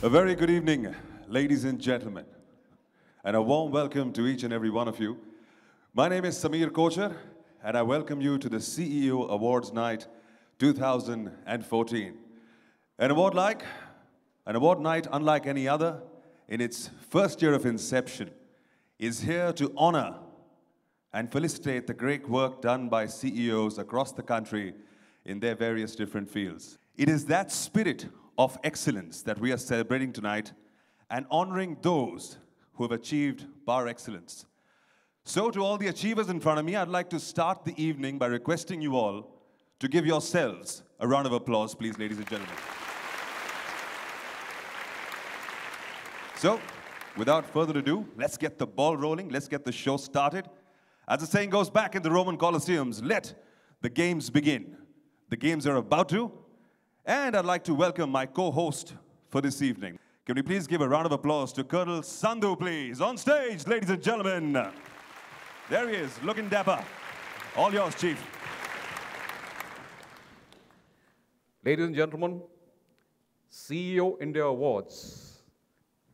A very good evening, ladies and gentlemen, and a warm welcome to each and every one of you. My name is Samir Kochar, and I welcome you to the CEO Awards Night 2014. An award night unlike any other, in its first year of inception, is here to honor and felicitate the great work done by CEOs across the country in their various different fields. It is that spirit of excellence that we are celebrating tonight and honoring those who have achieved bar excellence. So to all the achievers in front of me, I'd like to start the evening by requesting you all to give yourselves a round of applause, please, ladies and gentlemen. So, without further ado, let's get the ball rolling, let's get the show started. As the saying goes back in the Roman Colosseums, let the games begin. The games are about to, and I'd like to welcome my co-host for this evening. Can we please give a round of applause to Colonel Sandhu, please? On stage, ladies and gentlemen. There he is, looking dapper. All yours, Chief. Ladies and gentlemen, CEO India Awards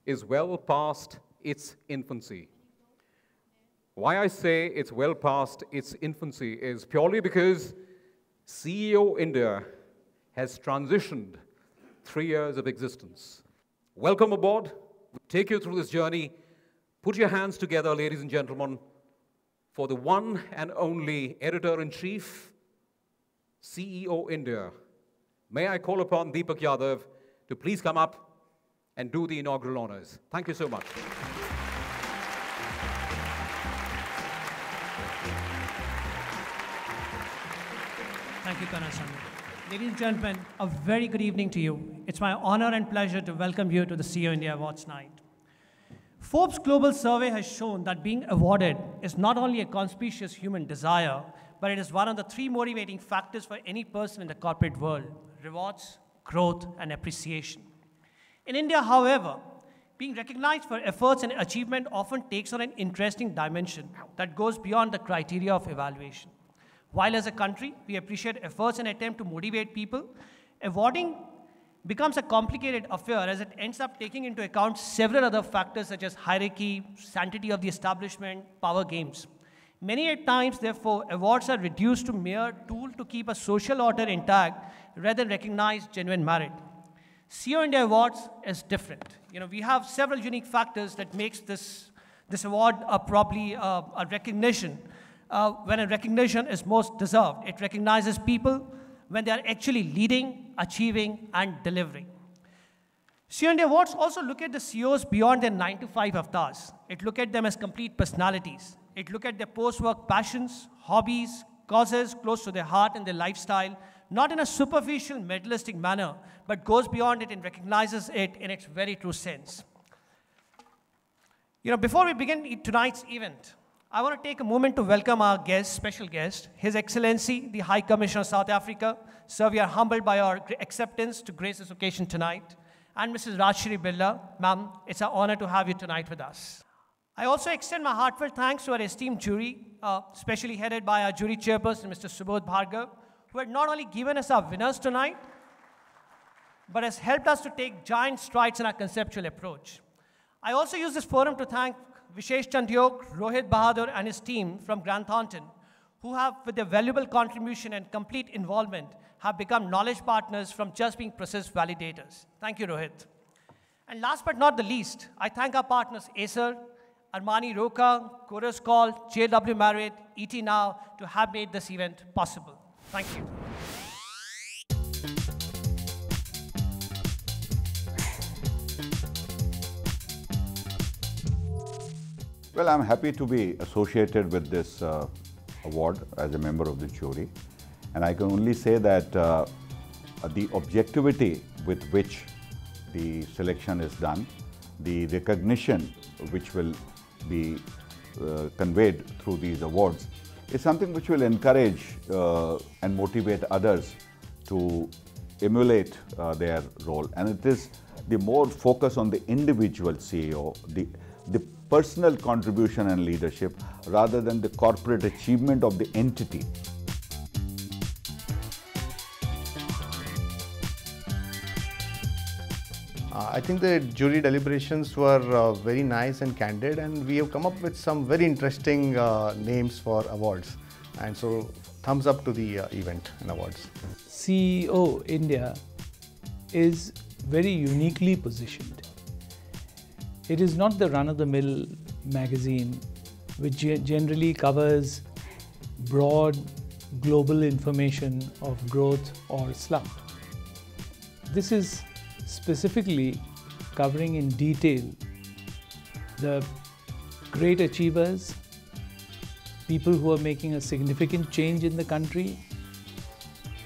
is well past its infancy. Why I say it's well past its infancy is purely because CEO India has transitioned 3 years of existence. Welcome aboard. We'll take you through this journey. Put your hands together, ladies and gentlemen, for the one and only Editor-in-Chief, CEO India. May I call upon Deepak Yadav to please come up and do the inaugural honors. Thank you so much. Thank you, Colonel Sandhu. Ladies and gentlemen, a very good evening to you. It's my honor and pleasure to welcome you to the CEO India Awards night. Forbes Global Survey has shown that being awarded is not only a conspicuous human desire, but it is one of the 3 motivating factors for any person in the corporate world: rewards, growth, and appreciation. In India, however, being recognized for efforts and achievement often takes on an interesting dimension that goes beyond the criteria of evaluation. While as a country, we appreciate efforts and attempt to motivate people, awarding becomes a complicated affair as it ends up taking into account several other factors such as hierarchy, sanctity of the establishment, power games. Many a times, therefore, awards are reduced to mere tool to keep a social order intact rather than recognize genuine merit. CEO India Awards is different. We have several unique factors that makes this award probably a recognition when a recognition is most deserved. It recognizes people when they are actually leading, achieving, and delivering. CEO India Awards also look at the CEOs beyond their 9-to-5 avatars. It look at them as complete personalities. It look at their post-work passions, hobbies, causes close to their heart and their lifestyle, not in a superficial, materialistic manner, but goes beyond it and recognizes it in its very true sense. Before we begin tonight's event, I want to take a moment to welcome our special guest, His Excellency, the High Commissioner of South Africa. Sir, we are humbled by your acceptance to grace this occasion tonight. And Mrs. Rajshri Birla, ma'am, it's an honor to have you tonight with us. I also extend my heartfelt thanks to our esteemed jury, especially headed by our jury chairperson, Mr. Subodh Bhargav, who had not only given us our winners tonight, but has helped us to take giant strides in our conceptual approach. I also use this forum to thank Vishesh Chandyok, Rohit Bahadur, and his team from Grant Thornton, who have, with their valuable contribution and complete involvement, have become knowledge partners from just being process validators. Thank you, Rohit. And last but not the least, I thank our partners Acer, Armani Roca, Chorus Call, JW Marriott, ET Now, to have made this event possible. Thank you. Well, I'm happy to be associated with this award as a member of the jury. And I can only say that the objectivity with which the selection is done, the recognition which will be conveyed through these awards is something which will encourage and motivate others to emulate their role. And it is the more focus on the individual CEO, the personal contribution and leadership rather than the corporate achievement of the entity. I think the jury deliberations were very nice and candid, and we have come up with some very interesting names for awards. And so, thumbs up to the event and awards. CEO India is very uniquely positioned. It is not the run-of-the-mill magazine which generally covers broad global information of growth or slump. This is specifically covering in detail the great achievers, people who are making a significant change in the country,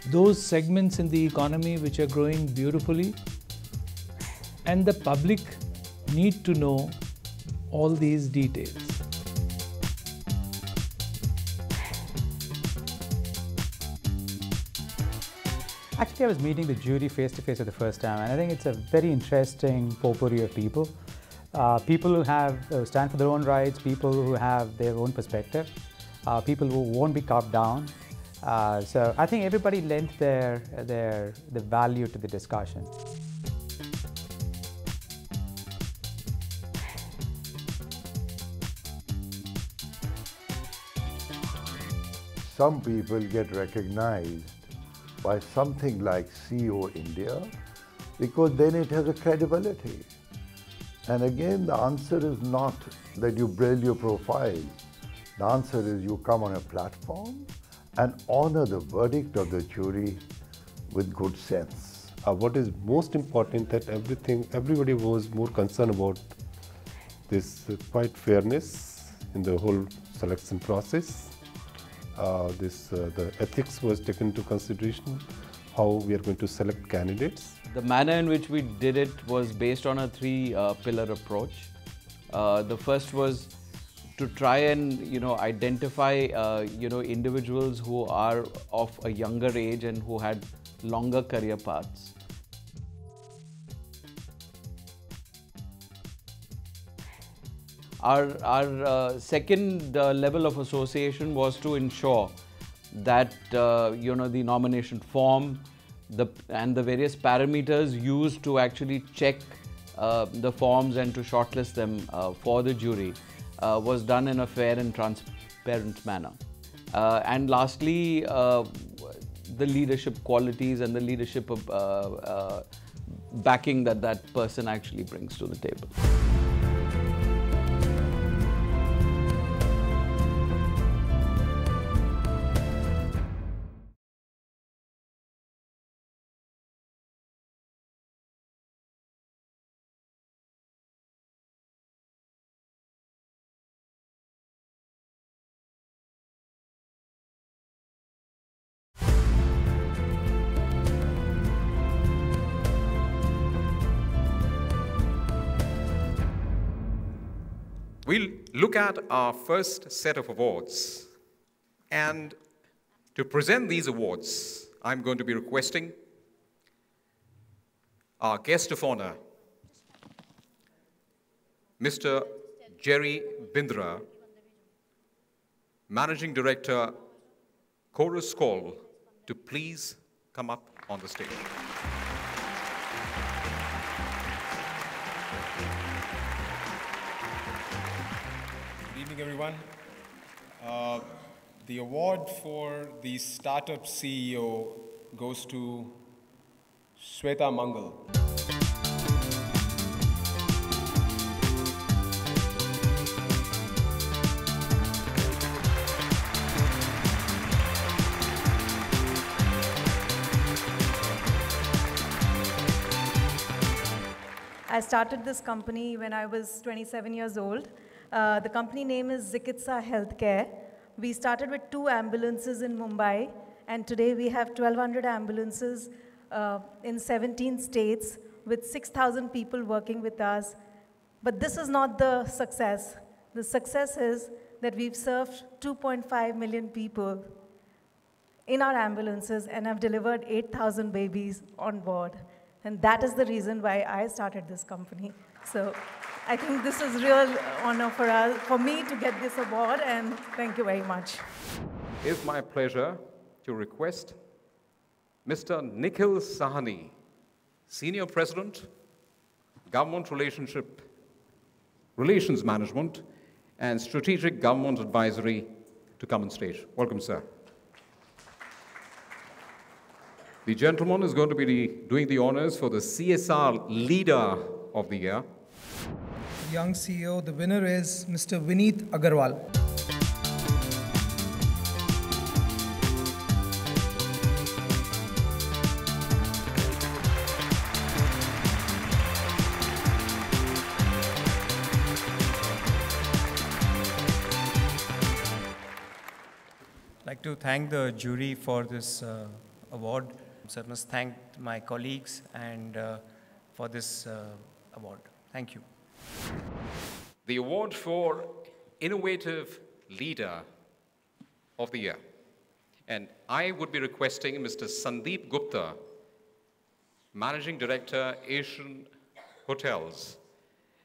those segments in the economy which are growing beautifully, and the public need to know all these details. Actually, I was meeting the jury face-to-face for the first time, and I think it's a very interesting potpourri of people. People who have stand for their own rights, people who have their own perspective, people who won't be carved down. So I think everybody lent the value to the discussion. Some people get recognized by something like CEO India because then it has a credibility. And again, the answer is not that you build your profile. The answer is you come on a platform and honor the verdict of the jury with good sense. What is most important that everybody was more concerned about this quite fairness in the whole selection process. The ethics was taken into consideration, how we are going to select candidates. The manner in which we did it was based on a three-pillar approach. The first was to try and identify individuals who are of a younger age and who had longer career paths. Our second level of association was to ensure that the nomination form and the various parameters used to actually check the forms and to shortlist them for the jury was done in a fair and transparent manner. And lastly, the leadership qualities and the leadership backing that person actually brings to the table. We'll look at our first set of awards. And to present these awards, I'm going to be requesting our guest of honor, Mr. Jerry Bindra, Managing Director, Chorus Call, to please come up on the stage. Good evening, everyone. The award for the Startup CEO goes to Shweta Mangal. I started this company when I was 27 years old. The company name is Zikitsa Healthcare. We started with 2 ambulances in Mumbai, and today we have 1,200 ambulances in 17 states with 6,000 people working with us. But this is not the success. The success is that we've served 2.5 million people in our ambulances and have delivered 8,000 babies on board. And that is the reason why I started this company. So I think this is real honor for me to get this award, and thank you very much. It's my pleasure to request Mr. Nikhil Sahani, Senior President, Government Relations Management, and Strategic Government Advisory to come on stage. Welcome, sir. The gentleman is going to be doing the honors for the CSR Leader of the Year. Young CEO, the winner is Mr. Vineet Agarwal. I'd like to thank the jury for this award. I must thank my colleagues and for this award. Thank you. The award for Innovative Leader of the Year. And I would be requesting Mr. Sandeep Gupta, Managing Director, Asian Hotels,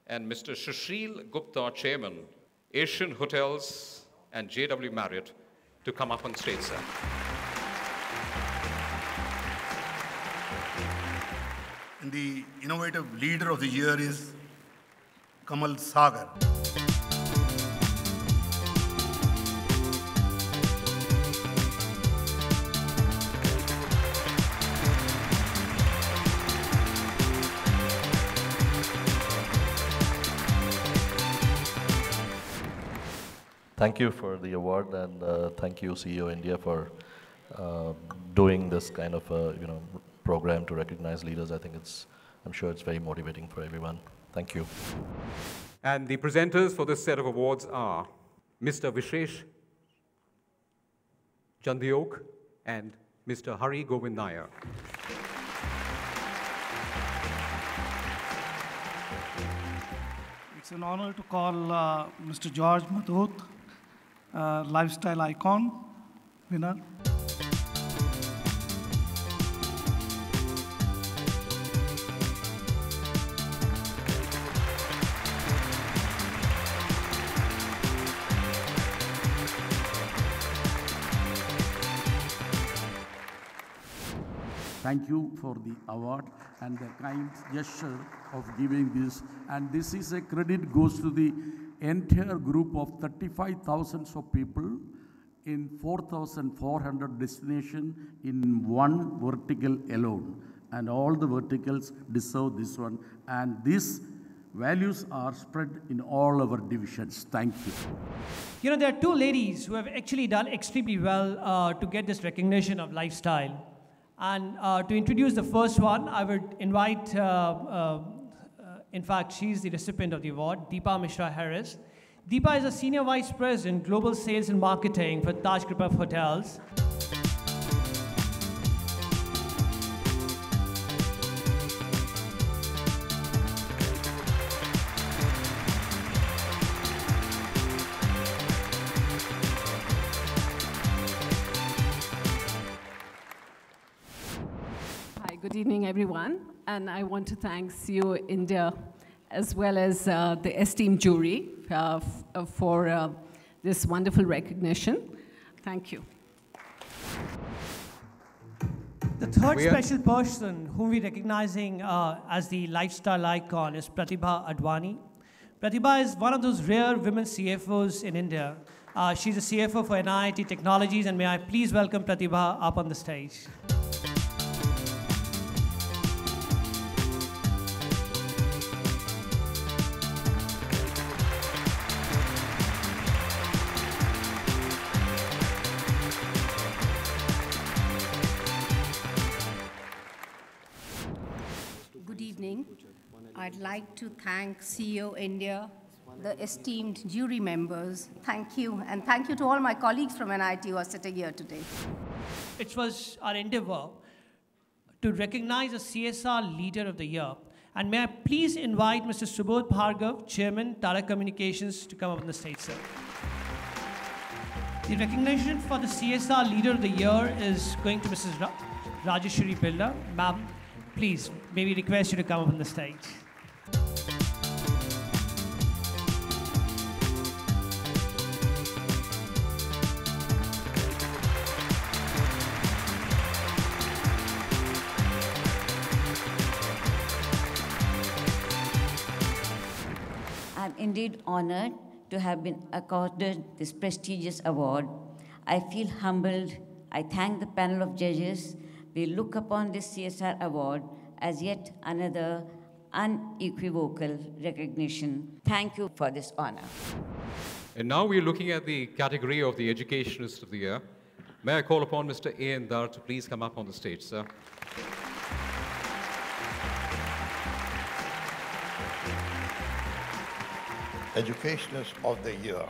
and Mr. Shashil Gupta, Chairman, Asian Hotels and JW Marriott, to come up on stage, sir. And the Innovative Leader of the Year is Kamal Sagar. Thank you for the award, and thank you, CEO India, for doing this kind of program to recognize leaders. I think I'm sure it's very motivating for everyone. Thank you. And the presenters for this set of awards are Mr. Vishesh Chandiok and Mr. Hari Govind Nair. It's an honor to call Mr. George Mathot, lifestyle icon winner. Thank you for the award and the kind gesture of giving this. And this is a credit goes to the entire group of 35,000 of people in 4,400 destinations in one vertical alone. And all the verticals deserve this one. And these values are spread in all our divisions. Thank you. You know, there are two ladies who have actually done extremely well to get this recognition of lifestyle. And to introduce the first one, I would invite, in fact, she's the recipient of the award, Deepa Mishra Harris. Deepa is a Senior Vice President, Global Sales and Marketing for Taj Group of Hotels. Good evening, everyone. And I want to thank CEO India as well as the esteemed jury for this wonderful recognition. Thank you. The third special person whom we're recognizing as the lifestyle icon is Pratibha Advani. Pratibha is one of those rare women CFOs in India. She's a CFO for NIIT Technologies, and may I please welcome Pratibha up on the stage. I'd like to thank CEO India, the esteemed jury members. Thank you, and thank you to all my colleagues from NIT who are sitting here today. It was our endeavor to recognize a CSR Leader of the Year. And may I please invite Mr. Subodh Bhargav, Chairman, Tata Communications, to come up on the stage, sir. The recognition for the CSR Leader of the Year is going to Mrs. Rajeshwari Bilda. Ma'am, please, may we request you to come up on the stage. I'm indeed honored to have been accorded this prestigious award. I feel humbled. I thank the panel of judges. We look upon this CSR award as yet another unequivocal recognition. Thank you for this honor. And now we're looking at the category of the Educationist of the Year. May I call upon Mr. A.N. Dar to please come up on the stage, sir. Educationist of the Year.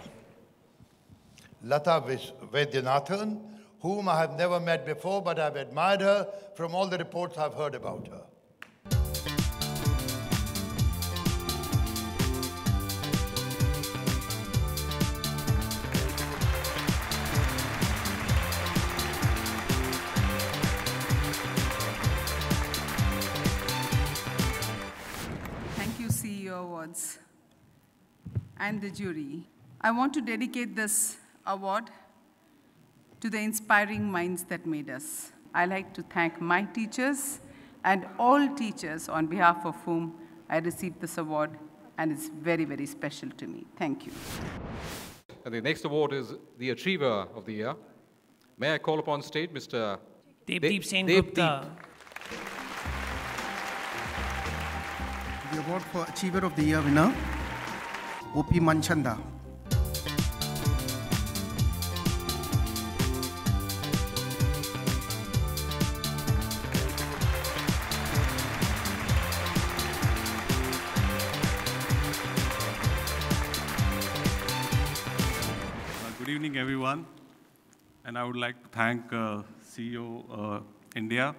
Lata Vaidyanathan, whom I have never met before, but I've admired her from all the reports I've heard about her. Thank you, CEO Awards and the jury. I want to dedicate this award to the inspiring minds that made us. I like to thank my teachers and all teachers on behalf of whom I received this award, and it's very, very special to me. Thank you. And the next award is the Achiever of the Year. May I call upon stage Mr. Devdeep Sen Gupta. The award for Achiever of the Year winner, O.P. Manchanda. Good evening, everyone. And I would like to thank CEO India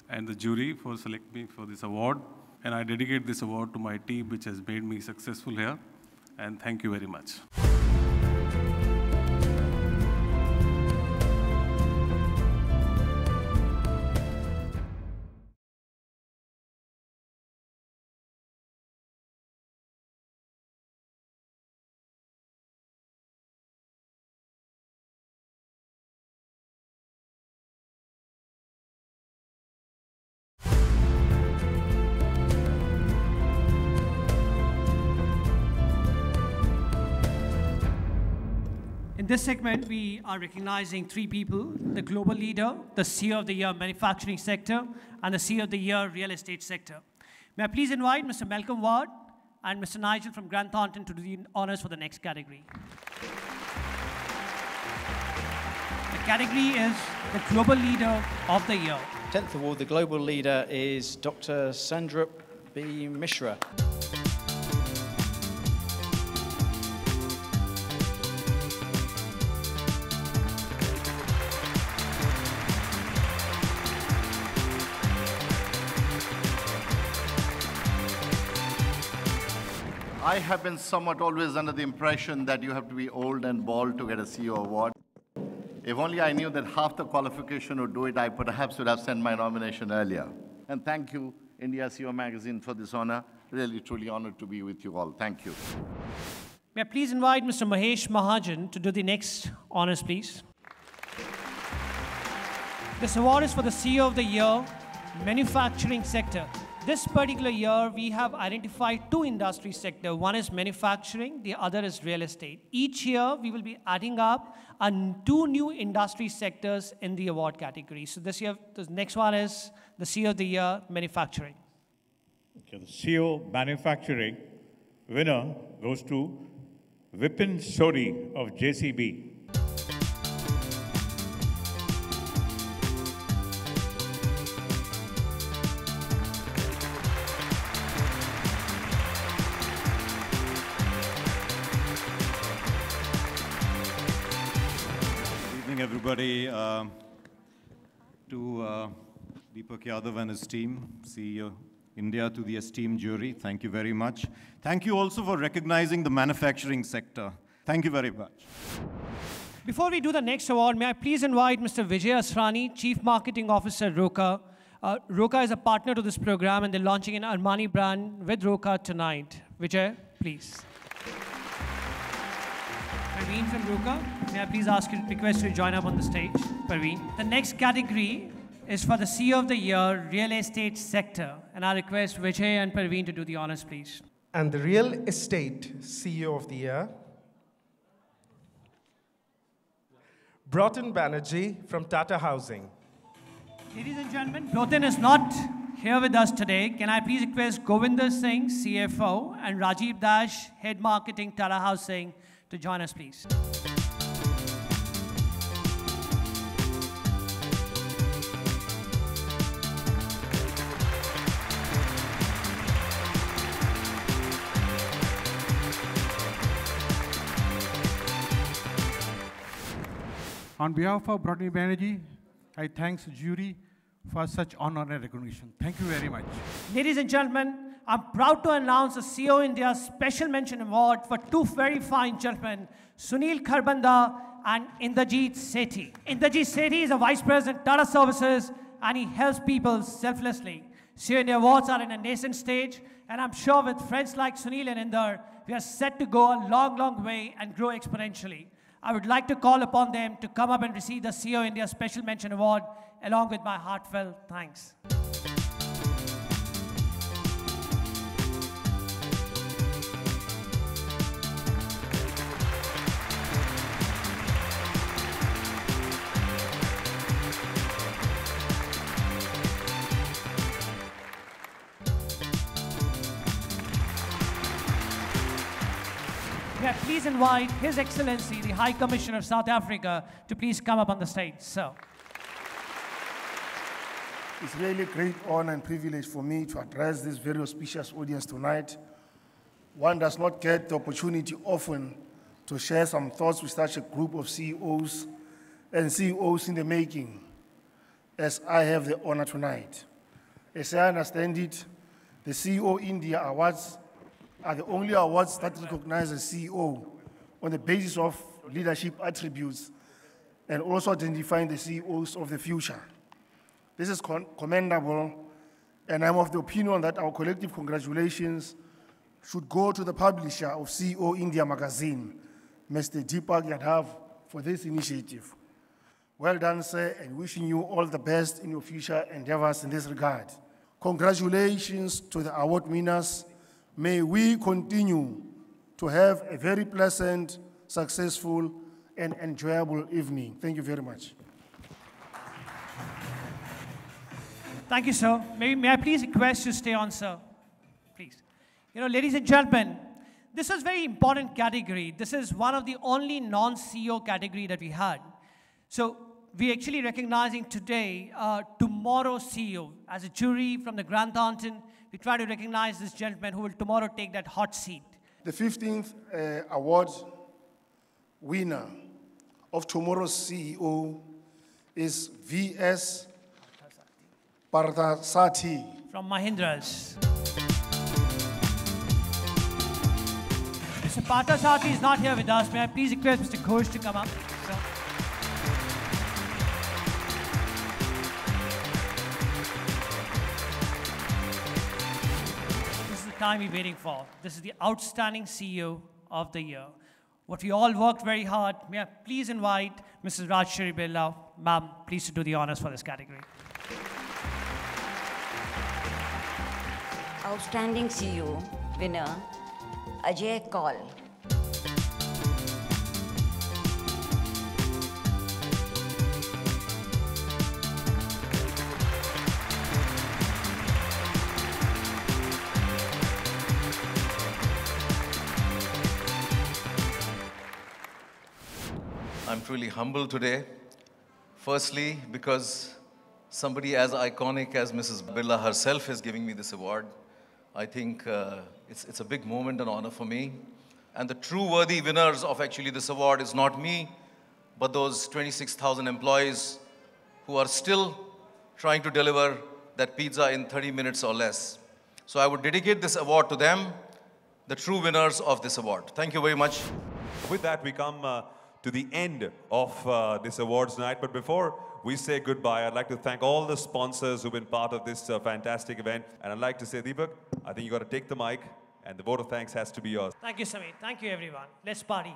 and the jury for selecting me for this award. And I dedicate this award to my team, which has made me successful here. And thank you very much. In this segment, we are recognizing three people: the global leader, the CEO of the Year manufacturing sector, and the CEO of the Year real estate sector. May I please invite Mr. Malcolm Ward and Mr. Nigel from Grant Thornton to do the honors for the next category. The category is the global leader of the year. 10th award, the global leader is Dr. Sandrup B. Mishra. I have been somewhat always under the impression that you have to be old and bald to get a CEO award. If only I knew that half the qualification would do it, I perhaps would have sent my nomination earlier. And thank you, India CEO Magazine, for this honor. Really, truly honored to be with you all. Thank you. May I please invite Mr. Mahesh Mahajan to do the next honors, please. This award is for the CEO of the Year, manufacturing sector. This particular year, we have identified two industry sectors. One is manufacturing, the other is real estate. Each year, we will be adding up two new industry sectors in the award category. So this year, the next one is the CEO of the Year, manufacturing. Okay, the CEO manufacturing winner goes to Vipin Sori of JCB. Everybody, to Deepak Yadav and his team, CEO India, to the esteemed jury, thank you very much. Thank you also for recognizing the manufacturing sector. Thank you very much. Before we do the next award, may I please invite Mr. Vijay Asrani, Chief Marketing Officer, Roka. Roka is a partner to this program, and they're launching an Armani brand with Roka tonight. Vijay, please. Parveen from Roka, may I please request you to join up on the stage, Parveen. The next category is for the CEO of the Year, real estate sector. And I request Vijay and Parveen to do the honors, please. And the Real Estate CEO of the Year, Broughton Banerjee from Tata Housing. Ladies and gentlemen, Broughton is not here with us today. Can I please request Govinder Singh, CFO, and Rajiv Dash, Head Marketing, Tata Housing, to join us, please. On behalf of Broughton Banerjee, I thank the jury for such honor and recognition. Thank you very much. Ladies and gentlemen, I'm proud to announce the CEO India Special Mention Award for two very fine gentlemen, Sunil Kharbanda and Indrajit Sethi. Indrajit Sethi is a Vice President, Tata Services, and he helps people selflessly. CEO India Awards are in a nascent stage, and I'm sure with friends like Sunil and Inder, we are set to go a long, long way and grow exponentially. I would like to call upon them to come up and receive the CEO India Special Mention Award along with my heartfelt thanks. May I please invite His Excellency, the High Commissioner of South Africa, to please come up on the stage. So. It's really a great honor and privilege for me to address this very auspicious audience tonight. One does not get the opportunity often to share some thoughts with such a group of CEOs and CEOs in the making, as I have the honor tonight. As I understand it, the CEO India Awards are the only awards that recognize a CEO on the basis of leadership attributes and also identifying the CEOs of the future. This is commendable, and I'm of the opinion that our collective congratulations should go to the publisher of CEO India magazine, Mr. Deepak Yadav, for this initiative. Well done, sir, and wishing you all the best in your future endeavors in this regard. Congratulations to the award winners. May we continue to have a very pleasant, successful, and enjoyable evening. Thank you very much. Thank you, sir. May I please request you to stay on, sir? Please. You know, ladies and gentlemen, this is a very important category. This is one of the only non-CEO category that we had. So we're actually recognizing today tomorrow's CEO. As a jury from the Grand Thornton, we try to recognize this gentleman who will tomorrow take that hot seat. The 15th award winner of tomorrow's CEO is V.S. Parthasati. From Mahindra's. Mr. Parthasati is not here with us. May I please request Mr. Ghosh to come up? Sir. This is the time we're waiting for. This is the outstanding CEO of the year. What we all worked very hard. May I please invite Mrs. Rajshri Birla, ma'am, please to do the honors for this category. Outstanding CEO winner, Ajay Kaul. I'm truly humbled today. Firstly, because somebody as iconic as Mrs. Birla herself is giving me this award. I think it's a big moment and honor for me. And the true worthy winners of actually this award is not me, but those 26,000 employees who are still trying to deliver that pizza in 30 minutes or less. So I would dedicate this award to them, the true winners of this award. Thank you very much. With that, we come to the end of this awards night. But before we say goodbye, I'd like to thank all the sponsors who've been part of this fantastic event. And I'd like to say, Deepak, I think you got to take the mic, and the vote of thanks has to be yours. Thank you, Samir. Thank you, everyone. Let's party.